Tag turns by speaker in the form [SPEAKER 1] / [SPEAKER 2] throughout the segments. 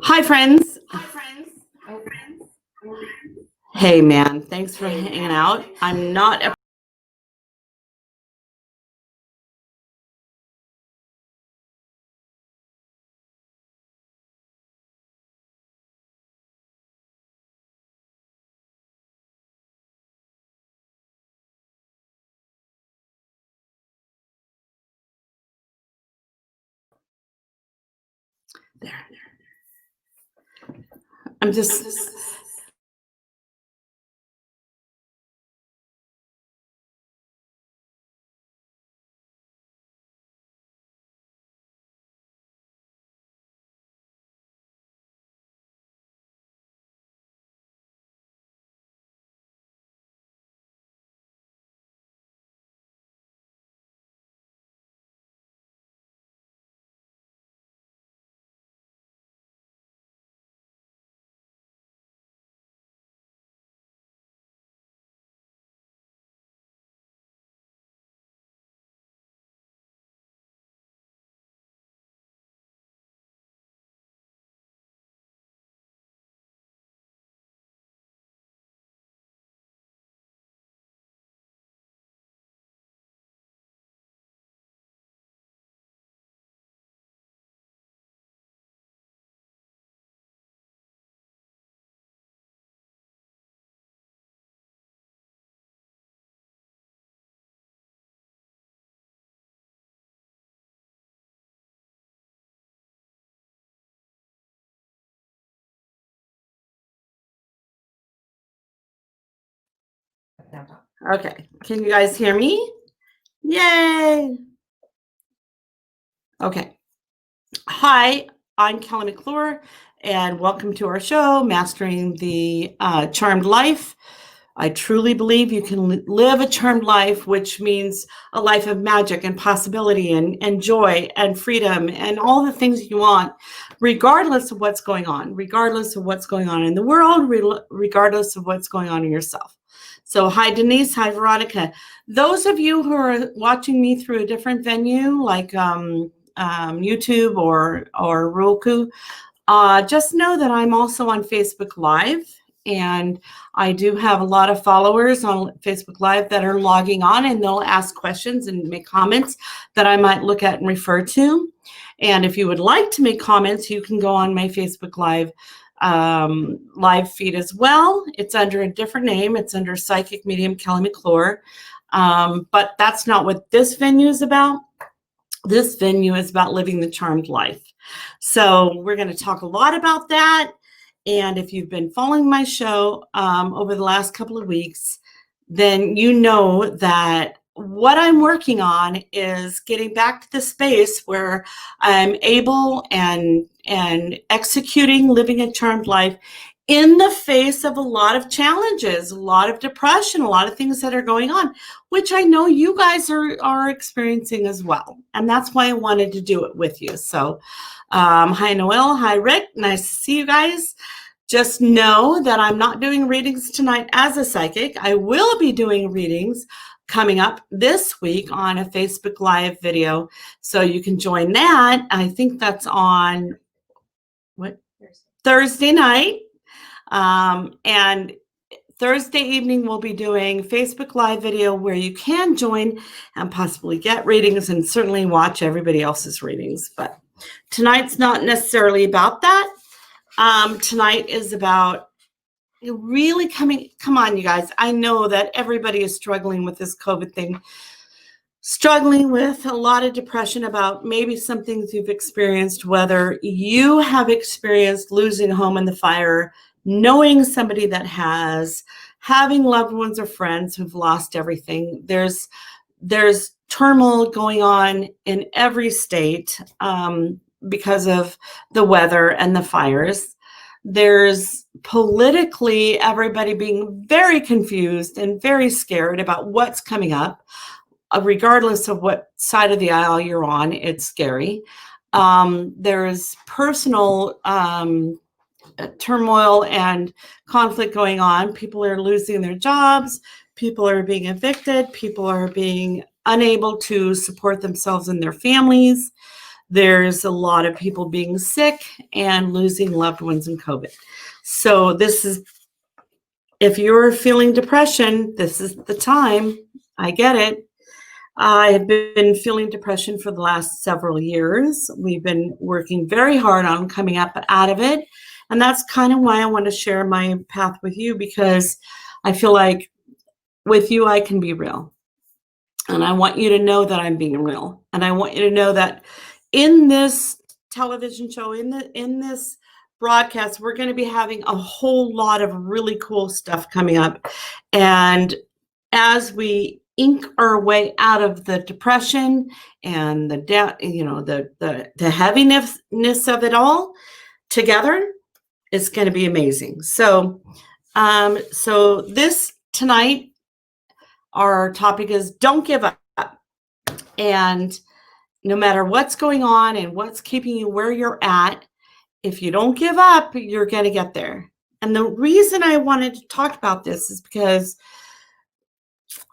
[SPEAKER 1] Hi, friends. Oh, hey, man. Thanks for hanging out. I'm not a there. I'm just okay. Can you guys hear me? Yay. Okay. Hi, I'm Kelly McClure, and welcome to our show, Mastering the Charmed Life. I truly believe you can live a charmed life, which means a life of magic and possibility and joy and freedom and all the things you want, regardless of what's going on, regardless of what's going on in the world, regardless of what's going on in yourself. So hi, Denise. Hi, Veronica. Those of you who are watching me through a different venue, like YouTube or Roku, just know that I'm also on Facebook Live, and I do have a lot of followers on Facebook Live that are logging on, and they'll ask questions and make comments that I might look at and refer to. And if you would like to make comments, you can go on my Facebook Live live feed as well. It's under a different name. It's under Psychic Medium Kelly McClure. But that's not what this venue is about. This venue is about living the charmed life. So we're going to talk a lot about that. And if you've been following my show over the last couple of weeks, then you know that what I'm working on is getting back to the space where I'm able and executing living a charmed life in the face of a lot of challenges, a lot of depression, a lot of things that are going on, which I know you guys are experiencing as well. And that's why I wanted to do it with you. So hi, Noel. Hi, Rick. Nice to see you guys. Just know that I'm not doing readings tonight as a psychic. I will be doing readings coming up this week on a Facebook Live video. So you can join that. I think that's on Thursday night. And Thursday evening, we'll be doing Facebook Live video where you can join and possibly get readings and certainly watch everybody else's readings. But tonight's not necessarily about that. Tonight is about really come on, you guys. I know that everybody is struggling with this COVID thing, struggling with a lot of depression about maybe some things you've experienced, whether you have experienced losing a home in the fire, knowing somebody that has, having loved ones or friends who've lost everything. There's turmoil going on in every state because of the weather and the fires. There's politically everybody being very confused and very scared about what's coming up. Regardless of what side of the aisle you're on, it's scary. There's personal turmoil and conflict going on. People are losing their jobs. People are being evicted. People are being unable to support themselves and their families. There's a lot of people being sick and losing loved ones in COVID. So if you're feeling depression, this is the time. I get it. I've been feeling depression for the last several years. We've been working very hard on coming up out of it. And that's kind of why I want to share my path with you, because I feel like with you, I can be real. And I want you to know that I'm being real. And I want you to know that in this television show, in this broadcast, we're going to be having a whole lot of really cool stuff coming up. And as we ink our way out of the depression and the heaviness of it all together, it's going to be amazing. So this tonight, our topic is don't give up. And no matter what's going on and what's keeping you where you're at, if you don't give up, you're going to get there. And the reason I wanted to talk about this is because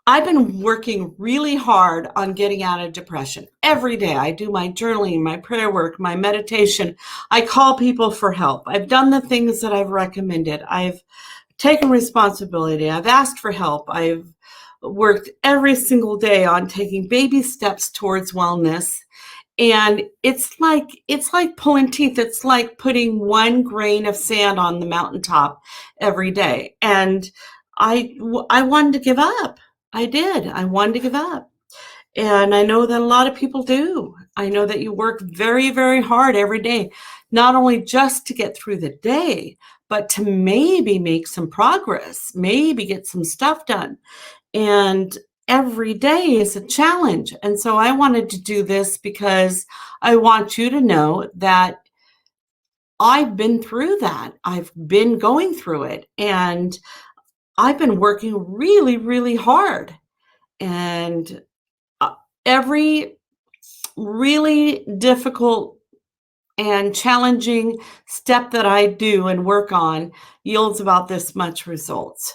[SPEAKER 1] I've been working really hard on getting out of depression. Every day I do my journaling, my prayer work, my meditation. I call people for help. I've done the things that I've recommended. I've taken responsibility. I've asked for help. I've worked every single day on taking baby steps towards wellness. And it's like pulling teeth. It's like putting one grain of sand on the mountaintop every day. And I wanted to give up. I did. I wanted to give up. And I know that a lot of people do. I know that you work very, very hard every day, not only just to get through the day, but to maybe make some progress, maybe get some stuff done. And every day is a challenge. And so I wanted to do this because I want you to know that I've been through that. I've been going through it. And I've been working really, really hard. And every really difficult and challenging step that I do and work on yields about this much results.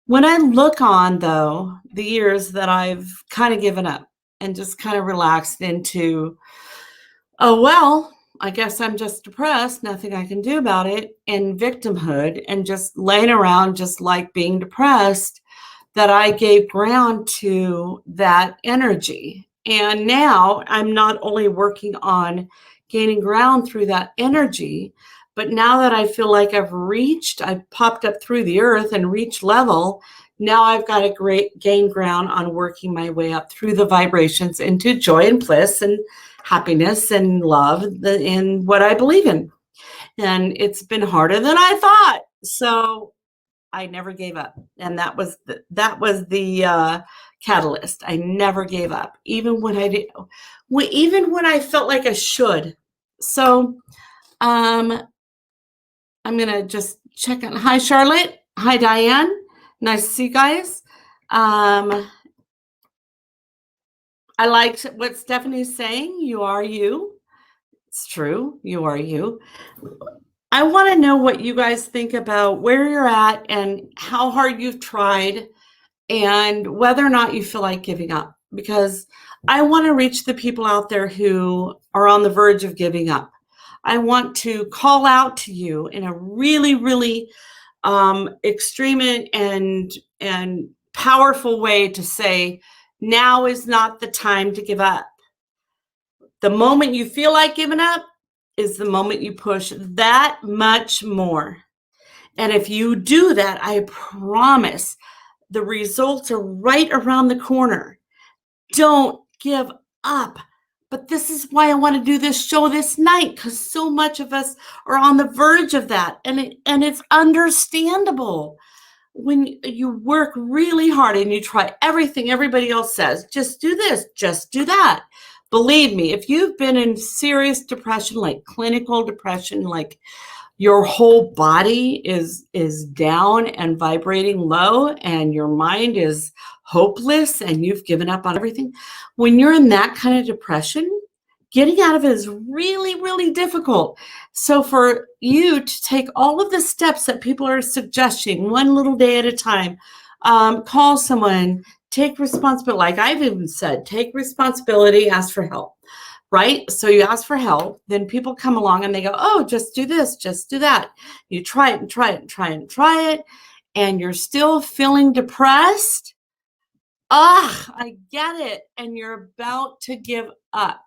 [SPEAKER 1] When I look on, though, the years that I've kind of given up and just kind of relaxed into, oh, well, I guess I'm just depressed, nothing I can do about it, and victimhood, and just laying around just like being depressed, that I gave ground to that energy. And now I'm not only working on gaining ground through that energy, but now that I feel like I've popped up through the earth and reached level, now I've got a gain ground on working my way up through the vibrations into joy and bliss and happiness and love in what I believe in. And it's been harder than I thought. So I never gave up. And that was the catalyst. I never gave up, even when I felt like I should. So I'm going to just check in. Hi, Charlotte. Hi, Diane. Nice to see you guys. I liked what Stephanie's saying. You are you. It's true. You are you. I want to know what you guys think about where you're at and how hard you've tried and whether or not you feel like giving up, because I want to reach the people out there who are on the verge of giving up. I want to call out to you in a really, really extreme and powerful way to say, now is not the time to give up. The moment you feel like giving up is the moment you push that much more. And if you do that, I promise the results are right around the corner. Don't give up. But this is why I want to do this show this night, because so much of us are on the verge of that. And it's understandable. When you work really hard and you try everything everybody else says, just do this, just do that. Believe me, if you've been in serious depression, like clinical depression, like your whole body is down and vibrating low and your mind is hopeless and you've given up on everything, when you're in that kind of depression, getting out of it is really, really difficult. So for you to take all of the steps that people are suggesting, one little day at a time, call someone, take responsibility. Like I've even said, take responsibility, ask for help. right? So you ask for help, then people come along and they go, oh, just do this, just do that. You try it and try it and try it and try it, and you're still feeling depressed. I get it. And you're about to give up.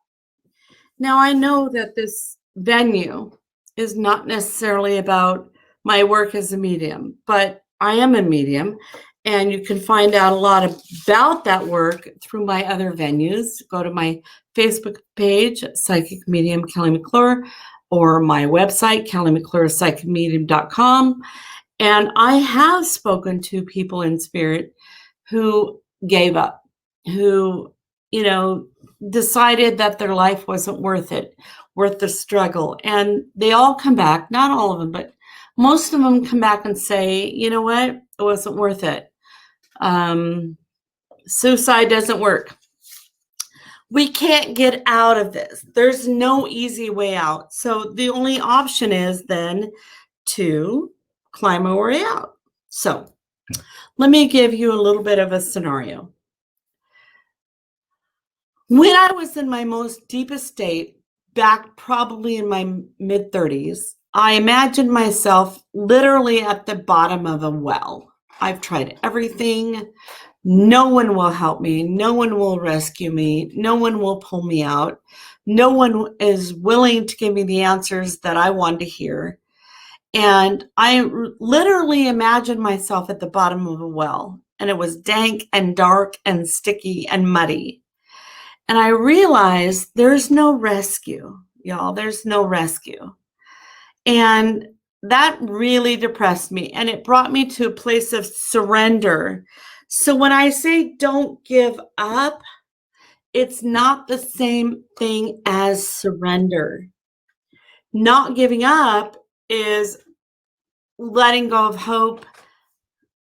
[SPEAKER 1] Now, I know that this venue is not necessarily about my work as a medium, but I am a medium, and you can find out a lot about that work through my other venues. Go to my Facebook page, Psychic Medium Kelly McClure, or my website, kellymcclurepsychicmedium.com. And I have spoken to people in spirit who gave up, who, decided that their life wasn't worth it, worth the struggle. And they all come back, not all of them, but most of them come back and say, you know what, it wasn't worth it. Suicide doesn't work. We can't get out of this. There's no easy way out. So the only option is then to climb our way out. So let me give you a little bit of a scenario. When I was in my most deepest state, back probably in my mid-30s, I imagined myself literally at the bottom of a well. I've tried everything. No one will help me. No one will rescue me. No one will pull me out. No one is willing to give me the answers that I want to hear. And I literally imagined myself at the bottom of a well, and it was dank and dark and sticky and muddy. And I realized there's no rescue, y'all. There's no rescue. And that really depressed me. And it brought me to a place of surrender. So when I say don't give up, it's not the same thing as surrender. Not giving up is letting go of hope,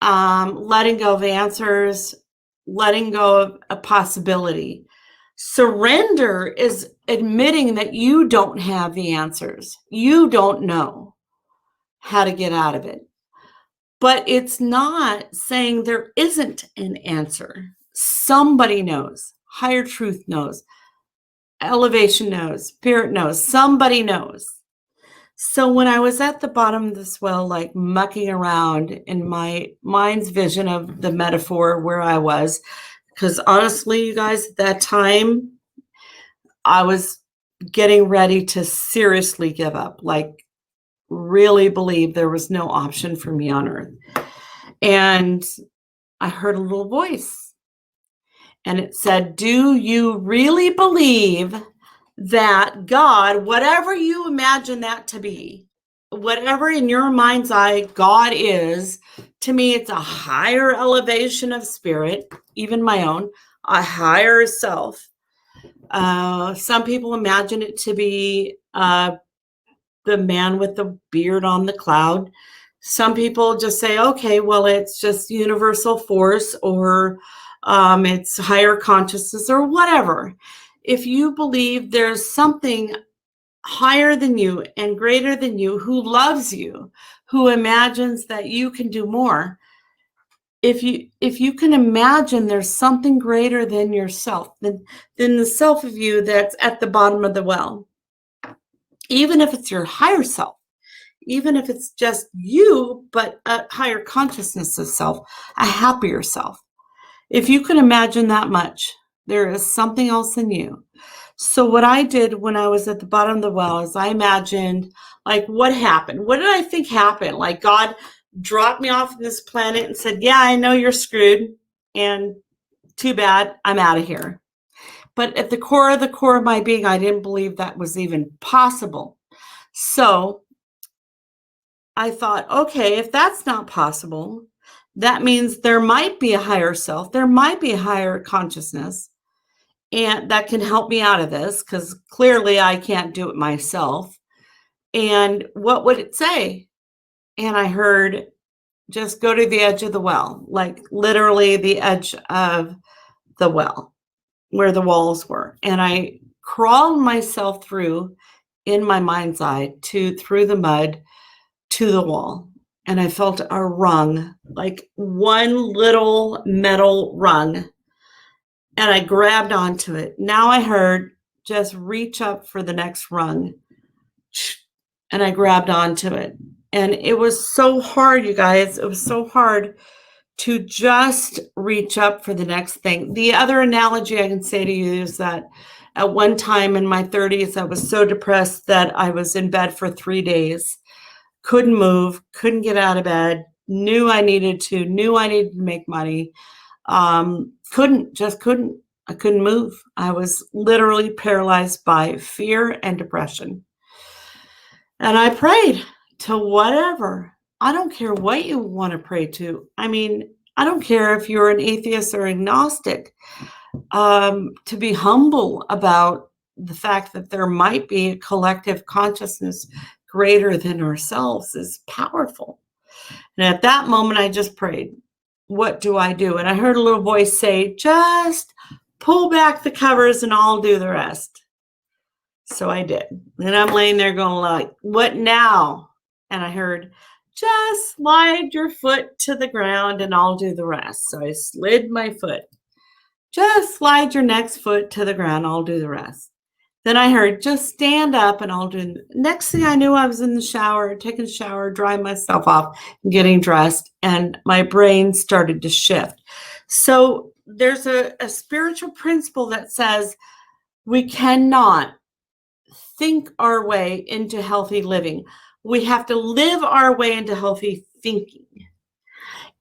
[SPEAKER 1] letting go of answers, letting go of a possibility. Surrender is admitting that you don't have the answers. You don't know how to get out of it. But it's not saying there isn't an answer. Somebody knows. Higher truth knows. Elevation knows. Spirit knows. Somebody knows. So when I was at the bottom of this well, like mucking around in my mind's vision of the metaphor where I was, because honestly, you guys, at that time, I was getting ready to seriously give up, like really believe there was no option for me on earth. And I heard a little voice, and it said, do you really believe that God, whatever you imagine that to be, whatever in your mind's eye God is, to me, it's a higher elevation of spirit, even my own, a higher self. Some people imagine it to be the man with the beard on the cloud. Some people just say, okay, well, it's just universal force, or it's higher consciousness, or whatever. If you believe there's something higher than you and greater than you who loves you, who imagines that you can do more, if you can imagine there's something greater than yourself, than the self of you that's at the bottom of the well, even if it's your higher self, even if it's just you, but a higher consciousness of self, a happier self. If you can imagine that much, there is something else in you. So what I did when I was at the bottom of the well is I imagined, like, what happened? What did I think happened? Like, God dropped me off this planet and said, yeah, I know you're screwed, and too bad, I'm out of here. But at the core of my being, I didn't believe that was even possible. So I thought, okay, if that's not possible, that means there might be a higher self, there might be a higher consciousness, and that can help me out of this, because clearly I can't do it myself. And what would it say? And I heard, just go to the edge of the well, like literally the edge of the well where the walls were. And I crawled myself through, in my mind's eye, through the mud to the wall. And I felt a rung, like one little metal rung. And I grabbed onto it. Now I heard, just reach up for the next rung. And I grabbed onto it. And it was so hard, you guys. It was so hard to just reach up for the next thing. The other analogy I can say to you is that at one time in my 30s, I was so depressed that I was in bed for 3 days, couldn't move, couldn't get out of bed, knew I needed to make money. Couldn't. I couldn't move. I was literally paralyzed by fear and depression. And I prayed to whatever. I don't care what you want to pray to. I mean, I don't care if you're an atheist or agnostic. To be humble about the fact that there might be a collective consciousness greater than ourselves is powerful. And at that moment, I just prayed, what do I do? And I heard a little voice say, just pull back the covers and I'll do the rest. So I did. And I'm laying there going like, what now? And I heard, just slide your foot to the ground and I'll do the rest. So I slid my foot. Just slide your next foot to the ground. I'll do the rest. Then I heard, just stand up and I'll do. Next thing I knew, I was in the shower, taking a shower, drying myself off, and getting dressed. And my brain started to shift. So there's a spiritual principle that says we cannot think our way into healthy living. We have to live our way into healthy thinking.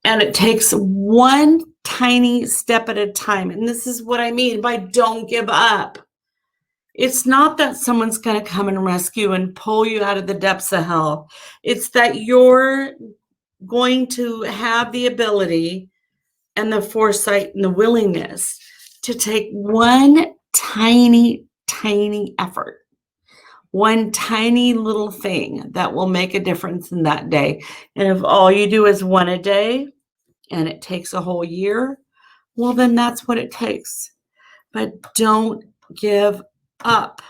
[SPEAKER 1] And it takes one tiny step at a time. And this is what I mean by don't give up. It's not that someone's going to come and rescue and pull you out of the depths of hell. It's that you're going to have the ability and the foresight and the willingness to take one tiny effort, one tiny little thing that will make a difference in that day. And if all you do is one a day and it takes a whole year, well, then that's what it takes. But don't give up.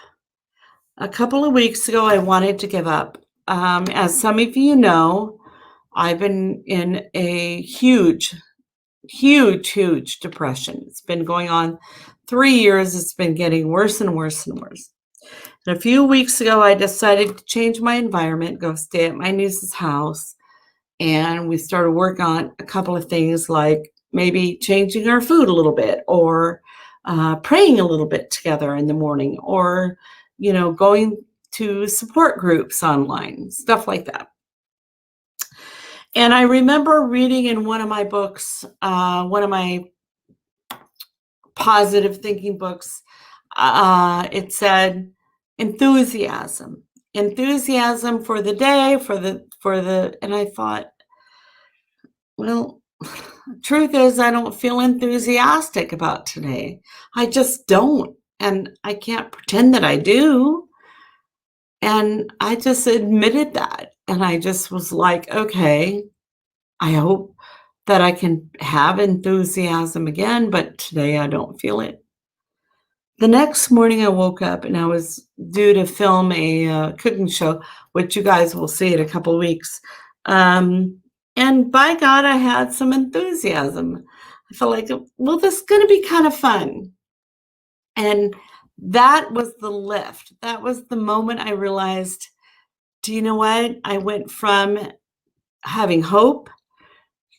[SPEAKER 1] A couple of weeks ago, I wanted to give up. As some of you know, I've been in a huge depression. It's been going on 3 years. It's been getting worse and worse and worse. And a few weeks ago, I decided to change my environment, go stay at my niece's house. And we started working on a couple of things like maybe changing our food a little bit, or praying a little bit together in the morning, or, going to support groups online, stuff like that. And I remember reading in one of my books, one of my positive thinking books, it said enthusiasm for the day, and I thought, well, truth is, I don't feel enthusiastic about today. I just don't. And I can't pretend that I do. And I just admitted that. And I just was like, okay, I hope that I can have enthusiasm again, but today I don't feel it. The next morning I woke up and I was due to film a cooking show, which you guys will see in a couple of weeks. And by God, I had some enthusiasm. I felt like, well, this is going to be kind of fun. And that was the lift. That was the moment I realized, do you know what? I went from having hope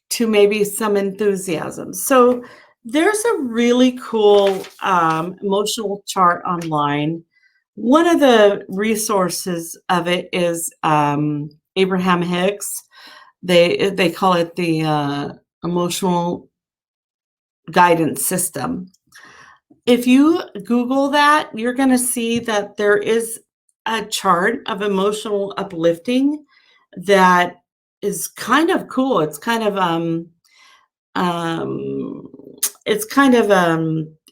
[SPEAKER 1] to maybe some enthusiasm. So there's a really cool emotional chart online. One of the resources of it is Abraham Hicks. They call it the emotional guidance system. If you Google that, you're going to see that there is a chart of emotional uplifting that is kind of cool. It's kind of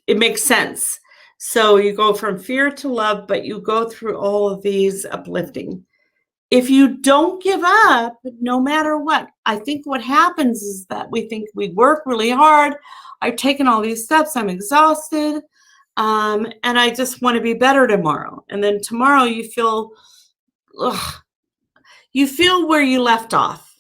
[SPEAKER 1] it makes sense. So you go from fear to love, but you go through all of these uplifting. If you don't give up, no matter what, I think what happens is that we think we work really hard. I've taken all these steps. I'm exhausted. And I just want to be better tomorrow. And then tomorrow you feel where you left off.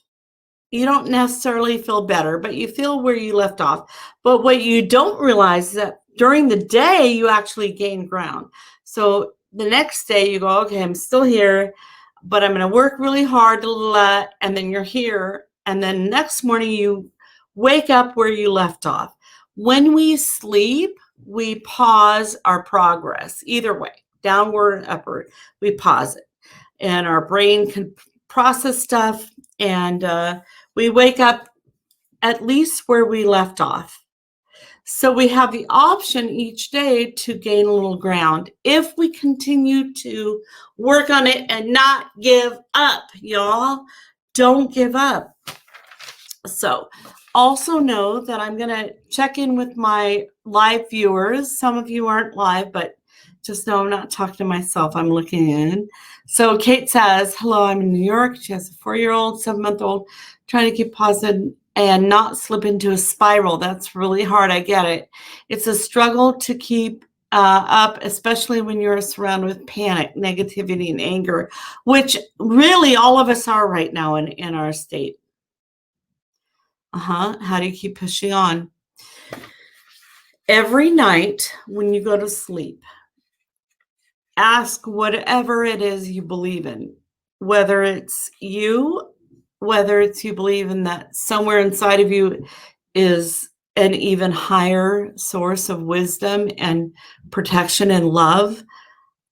[SPEAKER 1] You don't necessarily feel better, but you feel where you left off. But what you don't realize is that during the day, you actually gain ground. So the next day you go, okay, I'm still here, but I'm going to work really hard, and then you're here. And then next morning you wake up where you left off. When we sleep, we pause our progress, either way, downward and upward, we pause it. And our brain can process stuff, and we wake up at least where we left off. So we have the option each day to gain a little ground if we continue to work on it and not give up, y'all. Don't give up. So also know that I'm going to check in with my live viewers. Some of you aren't live, but just know I'm not talking to myself. I'm looking in. So Kate says, hello, I'm in New York. She has a 4-year-old, 7-month-old, trying to keep positive and not slip into a spiral. That's really hard. I get it. It's a struggle to keep up, especially when you're surrounded with panic, negativity, and anger, which really all of us are right now in our state. How do you keep pushing on? Every night when you go to sleep, ask whatever it is you believe in, whether it's you believe in that somewhere inside of you is an even higher source of wisdom and protection and love,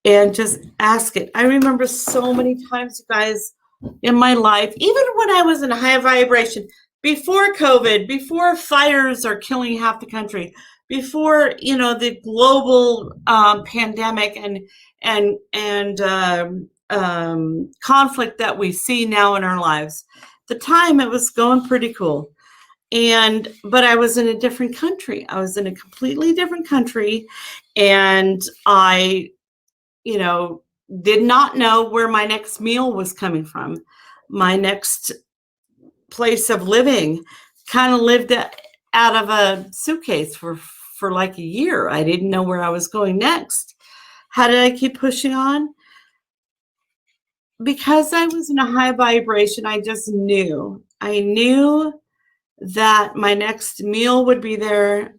[SPEAKER 1] and just ask it. I remember so many times, you guys, in my life, even when I was in high vibration, before COVID, before fires are killing half the country, before the global pandemic and conflict that we see now in our lives. The time it was going pretty cool, but I was in a different country. I was in a completely different country, and I, did not know where my next meal was coming from. My next place of living kind of lived out of a suitcase for like a year. I didn't know where I was going next. How did I keep pushing on? Because I was in a high vibration, I just knew. I knew that my next meal would be there.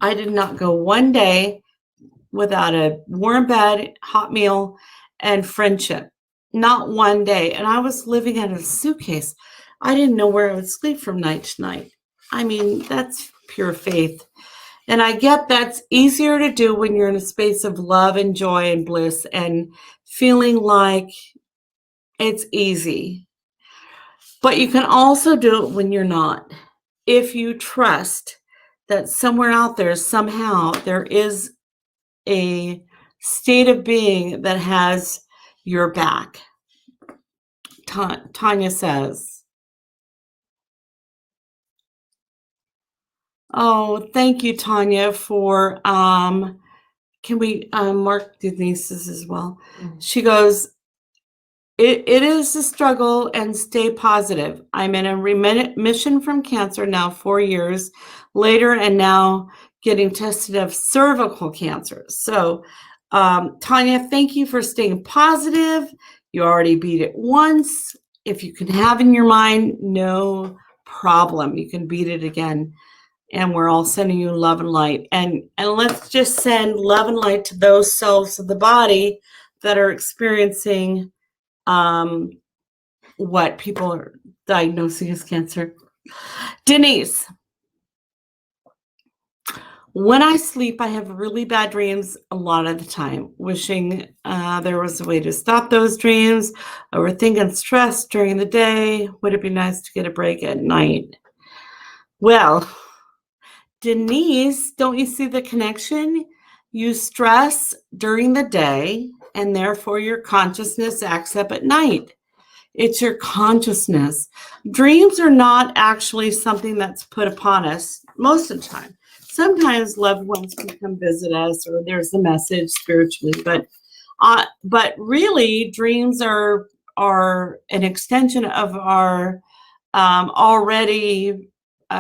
[SPEAKER 1] I did not go one day without a warm bed, hot meal, and friendship. Not one day. And I was living out of a suitcase. I didn't know where I would sleep from night to night. I mean, that's pure faith. And I get that's easier to do when you're in a space of love and joy and bliss and feeling like it's easy. But you can also do it when you're not. If you trust that somewhere out there, somehow, there is a state of being that has your back. Tanya says. Oh, thank you, Tanya, for can we mark Denise's as well? Mm-hmm. She goes, it is a struggle and stay positive. I'm in a remission from cancer now 4 years later, and now getting tested of cervical cancer. So Tanya, thank you for staying positive. You already beat it once. If you can have in your mind, no problem. You can beat it again. And we're all sending you love and light. And let's just send love and light to those cells of the body that are experiencing what people are diagnosing as cancer. Denise, when I sleep, I have really bad dreams a lot of the time, wishing there was a way to stop those dreams, overthink and stress during the day. Would it be nice to get a break at night? Well, Denise, don't you see the connection? You stress during the day, and therefore your consciousness acts up at night. It's your consciousness. Dreams are not actually something that's put upon us most of the time. Sometimes loved ones can come visit us, or there's a message spiritually, but really dreams are an extension of our already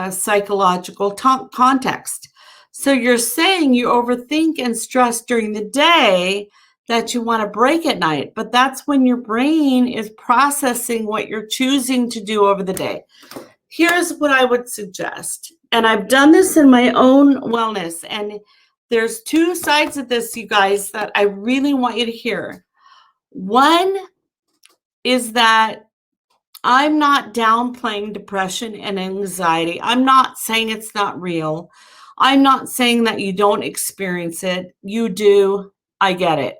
[SPEAKER 1] psychological context. So you're saying you overthink and stress during the day that you want to break at night, but that's when your brain is processing what you're choosing to do over the day. Here's what I would suggest, and I've done this in my own wellness, and There's two sides of this, you guys, that I really want you to hear. One is that I'm not downplaying depression and anxiety. I'm not saying it's not real. I'm not saying that you don't experience it. You do. I get it.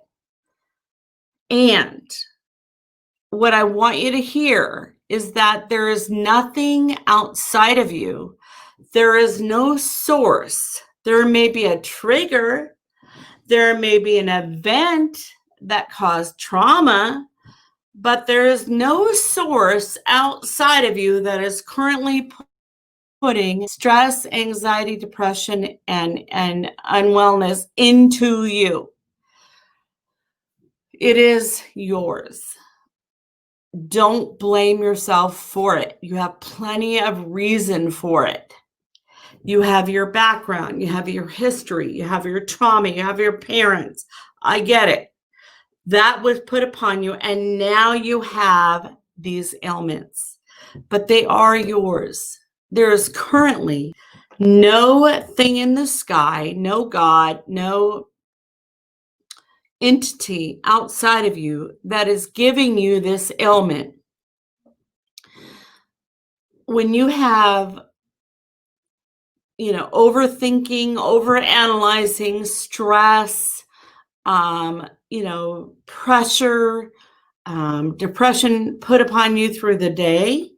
[SPEAKER 1] And what I want you to hear is that there is nothing outside of you. There is no source. There may be a trigger. There may be an event that caused trauma, but there is no source outside of you that is currently putting stress, anxiety, depression, and unwellness into you. It is yours. Don't blame yourself for it. You have plenty of reason for it. You have your background, you have your history, you have your trauma, you have your parents. I get it. That was put upon you, and now you have these ailments, but they are yours. There is currently no thing in the sky, no God, no entity outside of you that is giving you this ailment. When you have, overthinking, overanalyzing, stress, pressure, depression put upon you through the day,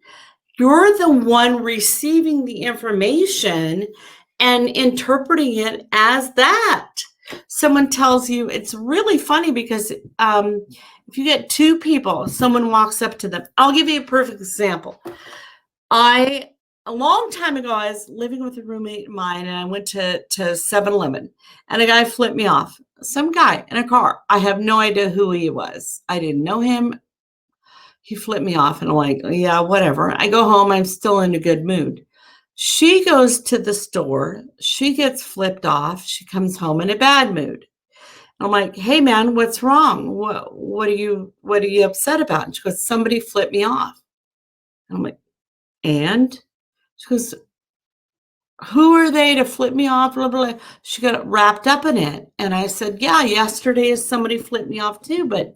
[SPEAKER 1] you're the one receiving the information and interpreting it as that. Someone tells you, it's really funny because if you get two people, someone walks up to them. I'll give you a perfect example. A long time ago, I was living with a roommate of mine, and I went to 7-Eleven, and a guy flipped me off. Some guy in a car. I have no idea who he was. I didn't know him. He flipped me off, and I'm like, yeah, whatever. I go home. I'm still in a good mood. She goes to the store. She gets flipped off. She comes home in a bad mood. I'm like, hey, man, what's wrong? What are you upset about? And she goes, somebody flipped me off. And I'm like, and? She goes, who are they to flip me off? Blah, blah, blah. She got wrapped up in it. And I said, yeah, yesterday somebody flipped me off too, but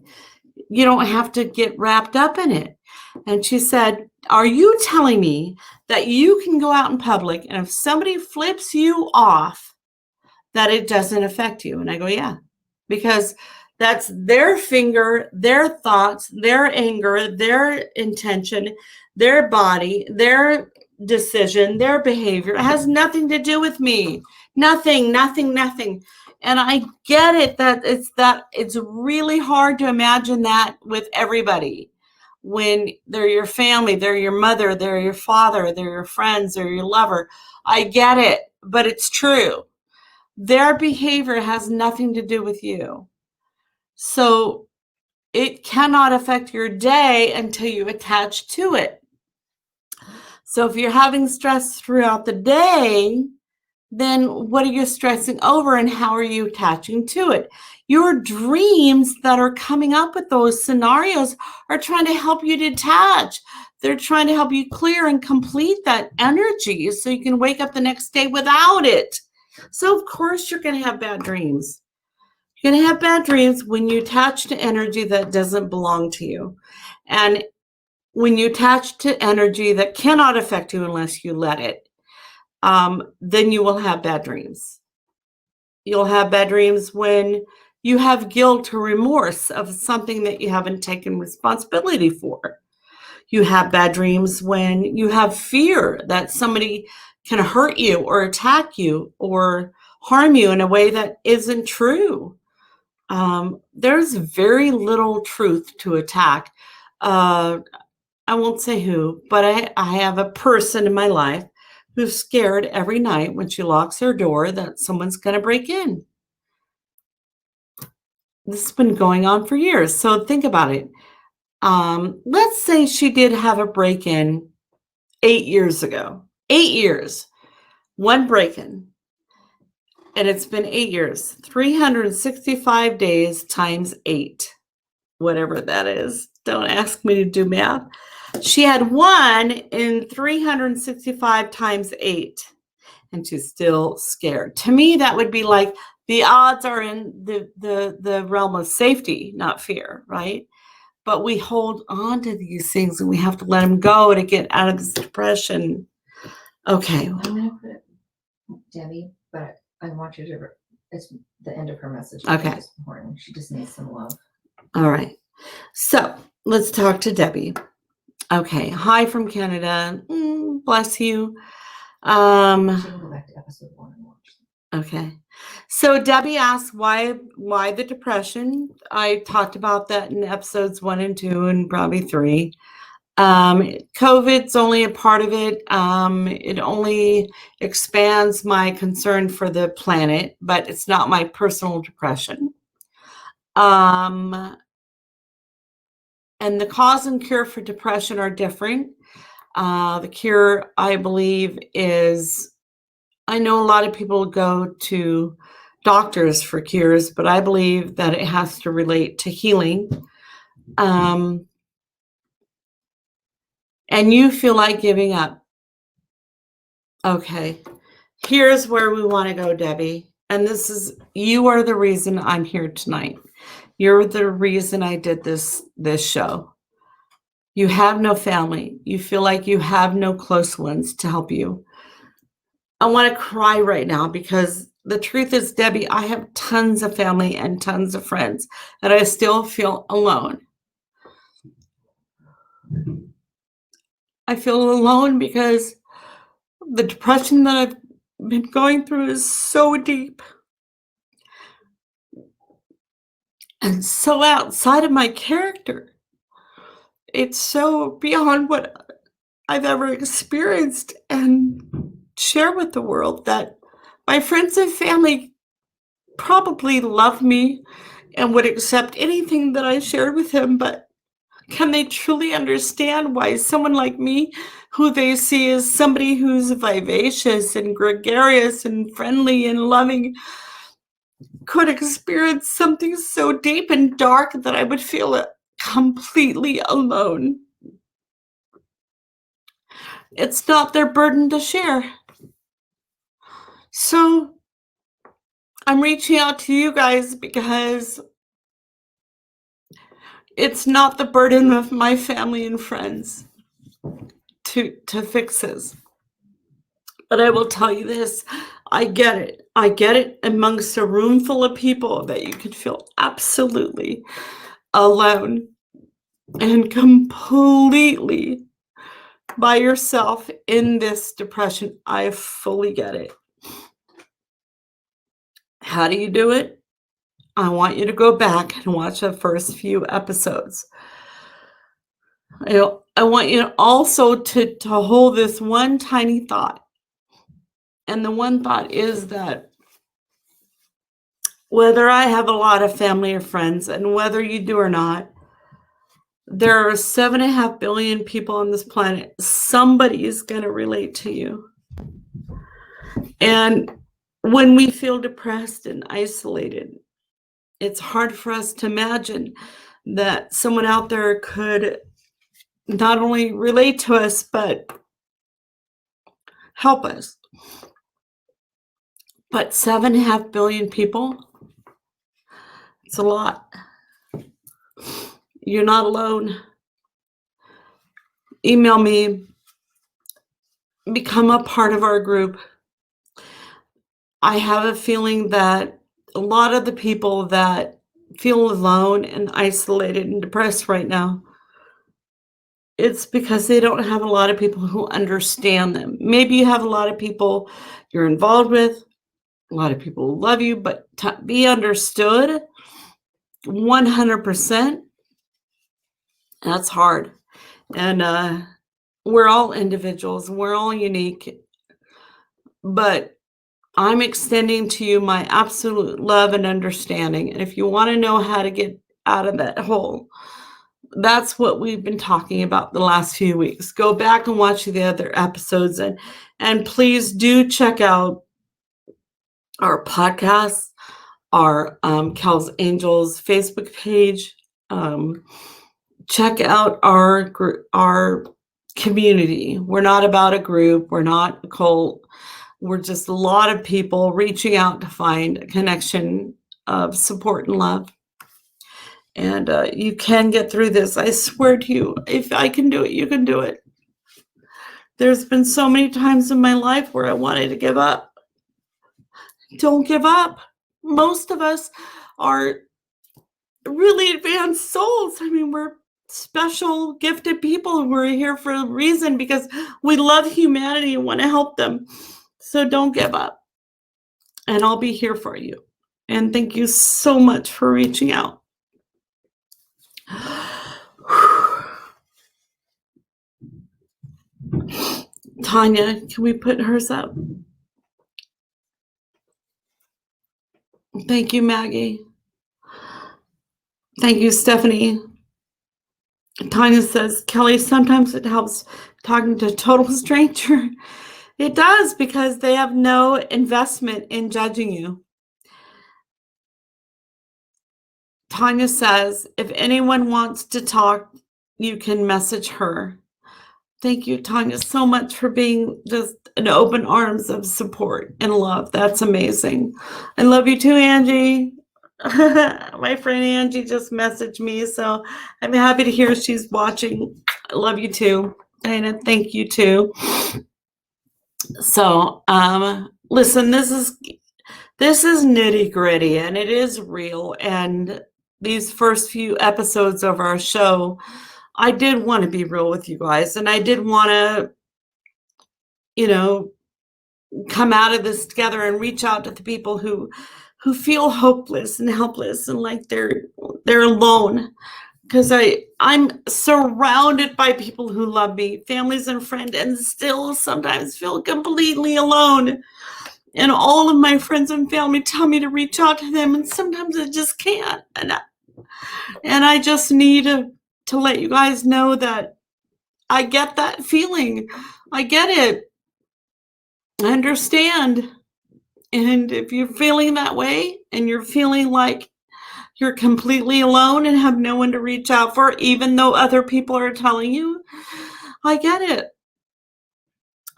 [SPEAKER 1] you don't have to get wrapped up in it. And she said, are you telling me that you can go out in public and if somebody flips you off, that it doesn't affect you? And I go, yeah, because that's their finger, their thoughts, their anger, their intention, their body, their decision, their behavior. It has nothing to do with me. Nothing. And I get it that it's really hard to imagine that with everybody. When they're your family, they're your mother, they're your father, they're your friends, they're your lover. I get it, but it's true. Their behavior has nothing to do with you. So it cannot affect your day until you attach to it. So if you're having stress throughout the day, then what are you stressing over and how are you attaching to it? Your dreams that are coming up with those scenarios are trying to help you detach. They're trying to help you clear and complete that energy so you can wake up the next day without it. So of course you're going to have bad dreams. You're going to have bad dreams when you attach to energy that doesn't belong to you. And when you attach to energy that cannot affect you unless you let it, then you will have bad dreams. You'll have bad dreams when you have guilt or remorse of something that you haven't taken responsibility for. You have bad dreams when you have fear that somebody can hurt you or attack you or harm you in a way that isn't true. There's very little truth to attack. I won't say who, but I have a person in my life who's scared every night when she locks her door that someone's going to break in. This has been going on for years. So think about it. Let's say she did have a break-in 8 years ago. 8 years. One break-in. And it's been 8 years. 365 days times 8. Whatever that is. Don't ask me to do math. She had one in 365 times 8, and she's still scared. To me, that would be like the odds are in the realm of safety, not fear, right? But we hold on to these things and we have to let them go to get out of this depression. Okay.
[SPEAKER 2] I'm going to put Debbie, but I want you to, it's the end of her message.
[SPEAKER 1] Okay.
[SPEAKER 2] This morning. She just needs some love.
[SPEAKER 1] All right. So let's talk to Debbie. Okay. Hi from Canada. Bless you.
[SPEAKER 2] She can go back to episode 1 and watch.
[SPEAKER 1] Okay. So Debbie asked why the depression. I talked about that in episodes 1 and 2 and probably 3. COVID's only a part of it. It only expands my concern for the planet, but it's not my personal depression. And the cause and cure for depression are different. The cure, I believe, is, I know a lot of people go to doctors for cures, but I believe that it has to relate to healing. And you feel like giving up. Okay, here's where we want to go, Debbie. And you are the reason I'm here tonight. You're the reason I did this show. You have no family. You feel like you have no close ones to help you. I want to cry right now because the truth is, Debbie, I have tons of family and tons of friends, and I still feel alone. I feel alone because the depression that I've been going through is so deep and so outside of my character. It's so beyond what I've ever experienced and share with the world that my friends and family probably love me and would accept anything that I shared with him, but can they truly understand why someone like me, who they see as somebody who's vivacious and gregarious and friendly and loving, could experience something so deep and dark that I would feel completely alone? It's not their burden to share. So I'm reaching out to you guys because it's not the burden of my family and friends to fix this. But I will tell you this, I get it. I get it amongst a room full of people that you can feel absolutely alone and completely by yourself in this depression. I fully get it. How do you do it? I want you to go back and watch the first few episodes. I want you also to hold this one tiny thought. And the one thought is that whether I have a lot of family or friends, and whether you do or not, there are 7.5 billion people on this planet. Somebody is going to relate to you. And when we feel depressed and isolated, it's hard for us to imagine that someone out there could not only relate to us, but help us. But 7.5 billion people, it's a lot. You're not alone. Email me. Become a part of our group. I have a feeling that a lot of the people that feel alone and isolated and depressed right now, it's because they don't have a lot of people who understand them. Maybe you have a lot of people you're involved with, a lot of people who love you, but to be understood 100%, that's hard. And we're all individuals, we're all unique, but I'm extending to you my absolute love and understanding. And if you want to know how to get out of that hole, that's what we've been talking about the last few weeks. Go back and watch the other episodes, and please do check out our podcast, our Cal's Angels Facebook page. Check out our community. We're not about a group. We're not a cult. we're just a lot of people reaching out to find a connection of support and love. And you can get through this. I swear to you, if I can do it, you can do it. There's been so many times in my life where I wanted to give up. Don't give up. Most of us are really advanced souls. I mean, we're special, gifted people who are here for a reason because we love humanity and want to help them. So don't give up. And I'll be here for you. And thank you so much for reaching out. Tanya, can we put hers up? Thank you, Maggie. Thank you, Stephanie. Tanya says, Kelly, sometimes it helps talking to a total stranger. It does, because they have no investment in judging you. Tanya says, if anyone wants to talk, you can message her. Thank you, Tanya, so much for being just an open arms of support and love. That's amazing. I love you too, Angie. My friend Angie just messaged me, so I'm happy to hear she's watching. I love you too. Dana, thank you too. So, listen, this is nitty gritty and it is real. And these first few episodes of our show, I did want to be real with you guys, and I did want to, come out of this together and reach out to the people who feel hopeless and helpless and like they're alone. Because I'm surrounded by people who love me, families and friends, and still sometimes feel completely alone. And all of my friends and family tell me to reach out to them, and sometimes I just can't. And I just need to let you guys know that I get that feeling. I get it. I understand. And if you're feeling that way and you're feeling like you're completely alone and have no one to reach out for, even though other people are telling you, I get it.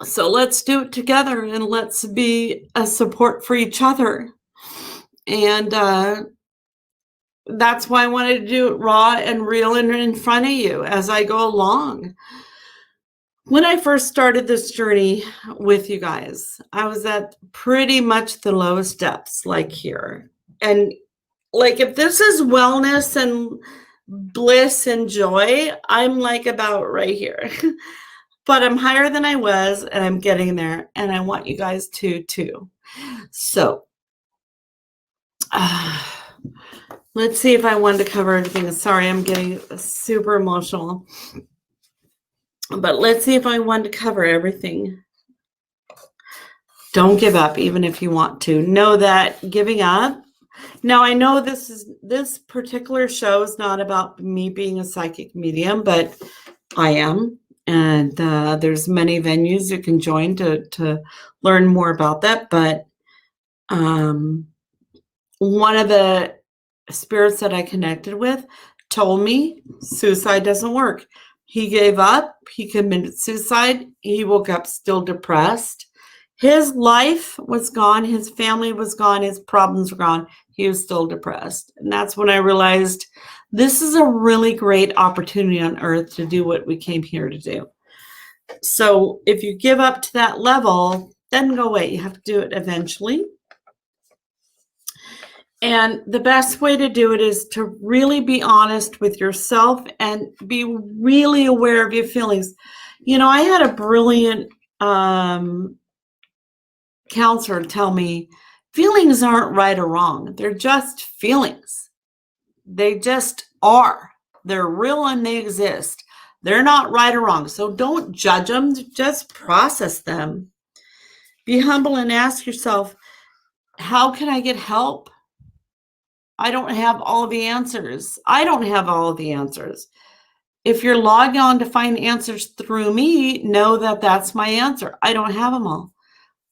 [SPEAKER 1] So let's do it together and let's be a support for each other. And that's why I wanted to do it raw and real and in front of you as I go along. When I first started this journey with you guys, I was at pretty much the lowest depths, like here. And like, if this is wellness and bliss and joy, I'm like about right here. But I'm higher than I was, and I'm getting there, and I want you guys to too. So let's see if I wanted to cover everything. Sorry, I'm getting super emotional. But let's see if I wanted to cover everything. Don't give up, even if you want to. Know that giving up. Now, I know this particular show is not about me being a psychic medium, but I am. And there's many venues you can join to learn more about that. But one of the spirits that I connected with told me suicide doesn't work. He gave up. He committed suicide. He woke up still depressed. His life was gone. His family was gone. His problems were gone. He was still depressed. And that's when I realized this is a really great opportunity on earth to do what we came here to do. So if you give up to that level, then go away. You have to do it eventually. And the best way to do it is to really be honest with yourself and be really aware of your feelings. I had a brilliant counselor tell me, feelings aren't right or wrong. They're just feelings. They just are. They're real and they exist. They're not right or wrong. So don't judge them. Just process them. Be humble and ask yourself, how can I get help? I don't have all the answers. I don't have all of the answers. If you're logged on to find answers through me, know that that's my answer. I don't have them all.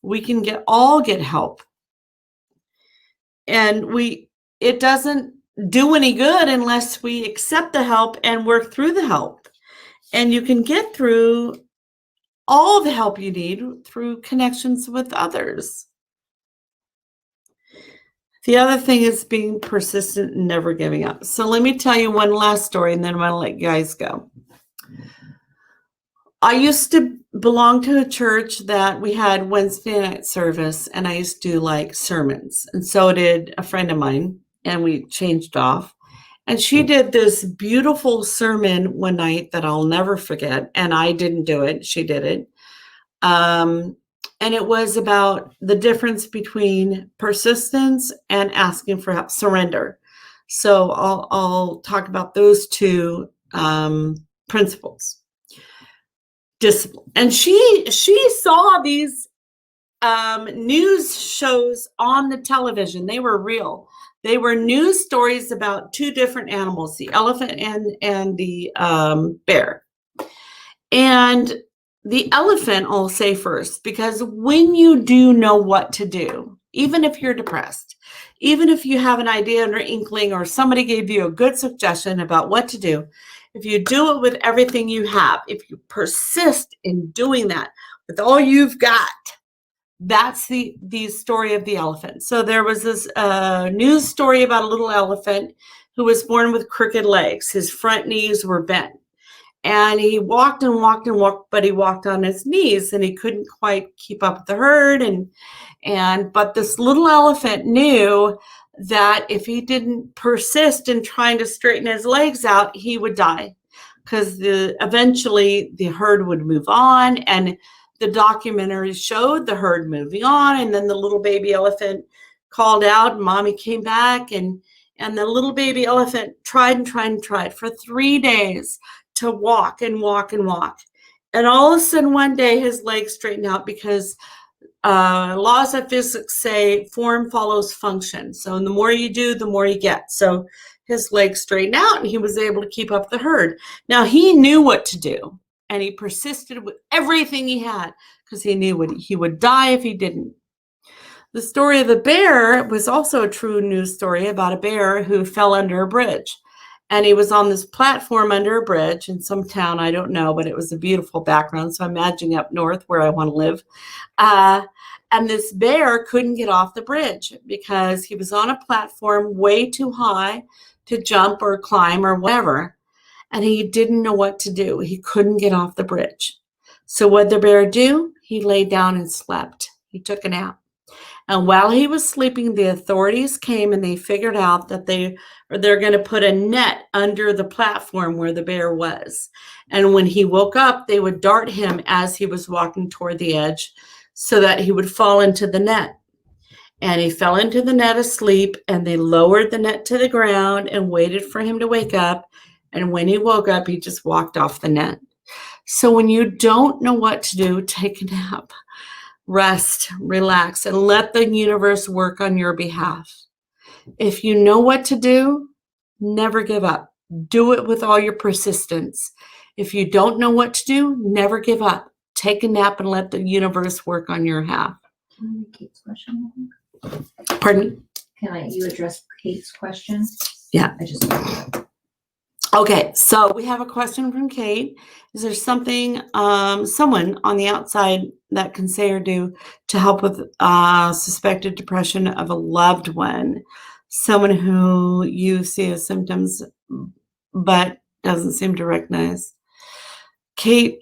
[SPEAKER 1] We can all get help. And it doesn't do any good unless we accept the help and work through the help. And you can get through all the help you need through connections with others. The other thing is being persistent and never giving up. So let me tell you one last story, and then I'm going to let you guys go. I used to belong to a church that we had Wednesday night service, and I used to do like sermons. And so did a friend of mine, and we changed off. And she did this beautiful sermon one night that I'll never forget. And I didn't do it, she did it. And it was about the difference between persistence and asking for help, surrender. So I'll talk about those two principles. Discipline. And she saw these news shows on the television. They were real. They were news stories about two different animals, the elephant and the bear. And the elephant, I'll say first, because when you do know what to do, even if you're depressed, even if you have an idea or inkling or somebody gave you a good suggestion about what to do, if you do it with everything you have, if you persist in doing that with all you've got, that's the story of the elephant. So there was this news story about a little elephant who was born with crooked legs. His front knees were bent. And he walked and walked and walked, but he walked on his knees and he couldn't quite keep up with the herd. But this little elephant knew that if he didn't persist in trying to straighten his legs out, he would die, because eventually the herd would move on. And the documentary showed the herd moving on. And then the little baby elephant called out, and mommy came back, and the little baby elephant tried and tried and tried for 3 days to walk and walk and walk. And all of a sudden one day his legs straightened out, because laws of physics say form follows function. So the more you do, the more you get. So his legs straightened out and he was able to keep up the herd. Now he knew what to do, and he persisted with everything he had, because he knew he would die if he didn't. The story of the bear was also a true news story about a bear who fell under a bridge. And he was on this platform under a bridge in some town, I don't know, but it was a beautiful background. So I'm imagining up north where I want to live. And this bear couldn't get off the bridge because he was on a platform way too high to jump or climb or whatever. And he didn't know what to do. He couldn't get off the bridge. So what did the bear do? He laid down and slept. He took a nap. And while he was sleeping, the authorities came and they figured out that they're going to put a net under the platform where the bear was. And when he woke up, they would dart him as he was walking toward the edge so that he would fall into the net. And he fell into the net asleep, and they lowered the net to the ground and waited for him to wake up. And when he woke up, he just walked off the net. So when you don't know what to do, take a nap. Rest, relax, and let the universe work on your behalf. If you know what to do, never give up. Do it with all your persistence. If you don't know what to do, never give up. Take a nap and let the universe work on your behalf.
[SPEAKER 2] Can I read Kate's question?
[SPEAKER 1] Pardon?
[SPEAKER 2] Can you address Kate's question?
[SPEAKER 1] Yeah.
[SPEAKER 2] Okay,
[SPEAKER 1] so we have a question from Kate. Is there something someone on the outside that can say or do to help with suspected depression of a loved one? Someone who you see as symptoms but doesn't seem to recognize. Kate,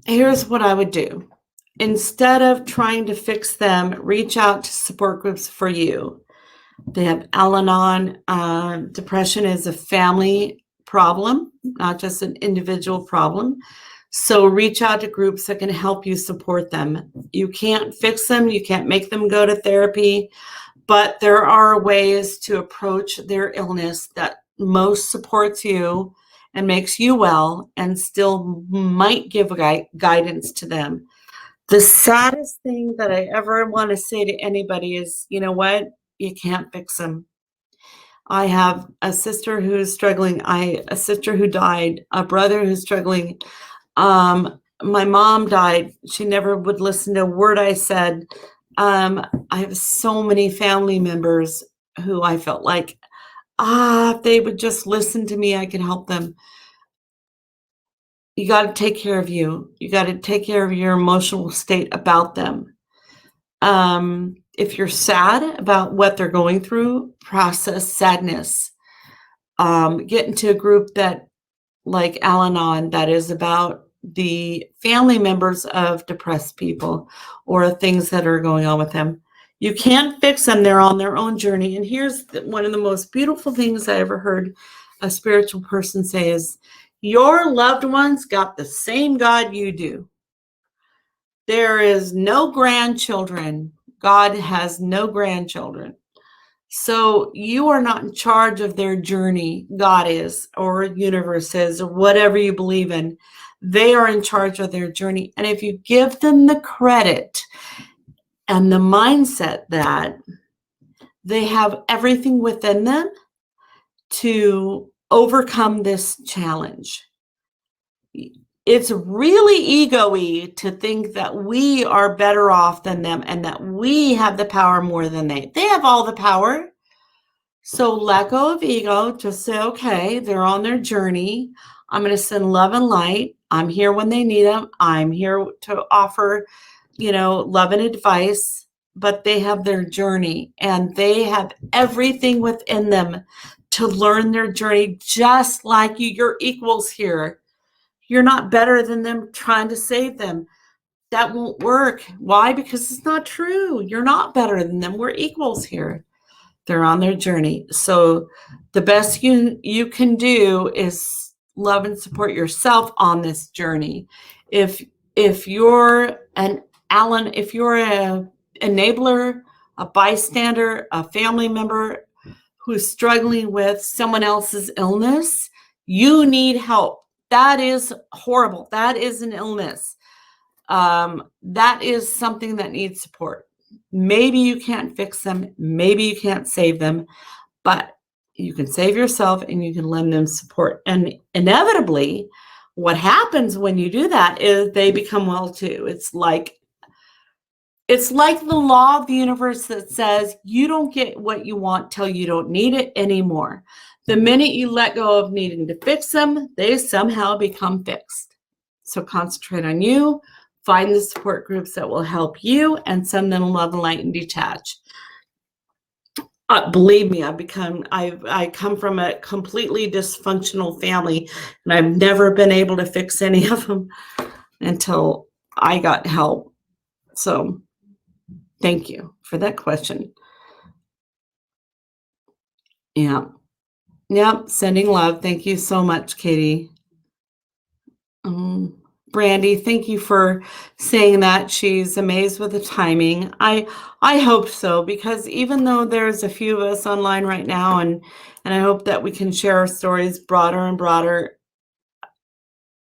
[SPEAKER 1] here's what I would do. Instead of trying to fix them, reach out to support groups for you. They have Al-Anon. Depression is a family problem, not just an individual problem. So reach out to groups that can help you support them. You can't fix them. You can't make them go to therapy, but there are ways to approach their illness that most supports you and makes you well and still might give guidance to them. The saddest thing that I ever want to say to anybody is, you know what? You can't fix them. I have a sister who's struggling. A sister who died, a brother who's struggling. My mom died. She never would listen to a word I said. I have so many family members who I felt like, if they would just listen to me, I could help them. you got to take care of you. You got to take care of your emotional state about them. If you're sad about what they're going through, process sadness. Get into a group that, like Al-Anon, that is about the family members of depressed people or things that are going on with them. You can't fix them. They're on their own journey. And here's one of the most beautiful things I ever heard a spiritual person say is, your loved ones got the same God you do. There is no grandchildren. God has no grandchildren. So you are not in charge of their journey. God is, or universe is, or whatever you believe in. They are in charge of their journey. And if you give them the credit and the mindset that they have everything within them to overcome this challenge, it's really ego-y to think that we are better off than them and that we have the power more than they. They have all the power. So let go of ego. Just say, okay, they're on their journey. I'm going to send love and light. I'm here when they need them. I'm here to offer, love and advice, but they have their journey and they have everything within them to learn their journey just like you. You're equals here. You're not better than them trying to save them. That won't work. Why? Because it's not true. You're not better than them. We're equals here. They're on their journey. So the best you can do is love and support yourself on this journey. If you're if you're an enabler, a bystander, a family member who's struggling with someone else's illness, you need help. That is horrible. That is an illness. That is something that needs support. Maybe you can't fix them. Maybe you can't save them, but you can save yourself and you can lend them support. And inevitably, what happens when you do that is they become well too. It's like the law of the universe that says you don't get what you want till you don't need it anymore. The minute you let go of needing to fix them, they somehow become fixed. So concentrate on you. Find the support groups that will help you and send them love and light and detach. Believe me, I come from a completely dysfunctional family, and I've never been able to fix any of them until I got help. So thank you for that question. Yeah. Yep. Sending love. Thank you so much, Katie. Brandy, thank you for saying that. She's amazed with the timing. I hope so, because even though there's a few of us online right now, and I hope that we can share our stories broader and broader,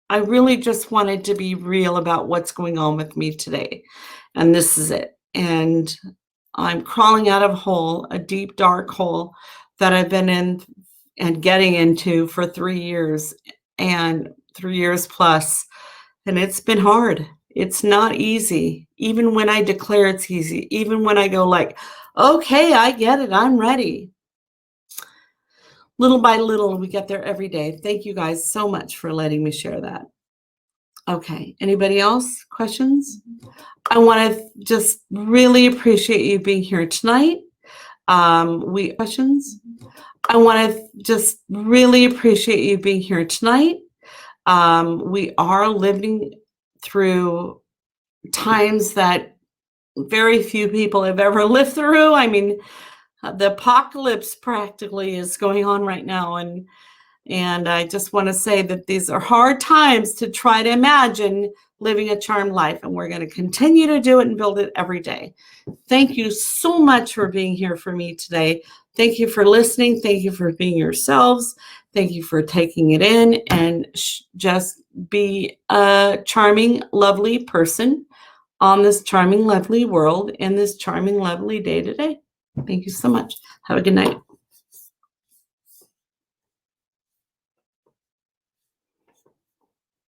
[SPEAKER 1] I really just wanted to be real about what's going on with me today. And this is it. And I'm crawling out of a hole, a deep, dark hole that I've been in and getting into for 3 years and 3 years plus. And it's been hard. It's not easy. Even when I declare it's easy, even when I go like, okay, I get it, I'm ready. Little by little, we get there every day. Thank you guys so much for letting me share that. Okay, anybody else? Questions? I want to just really appreciate you being here tonight. Questions? I want to just really appreciate you being here tonight. We are living through times that very few people have ever lived through. I mean, the apocalypse practically is going on right now. And I just want to say that these are hard times to try to imagine living a charmed life. And we're going to continue to do it and build it every day. Thank you so much for being here for me today. Thank you for listening. Thank you for being yourselves. Thank you for taking it in and just be a charming, lovely person on this charming, lovely world in this charming, lovely day today. Thank you so much. Have a good night.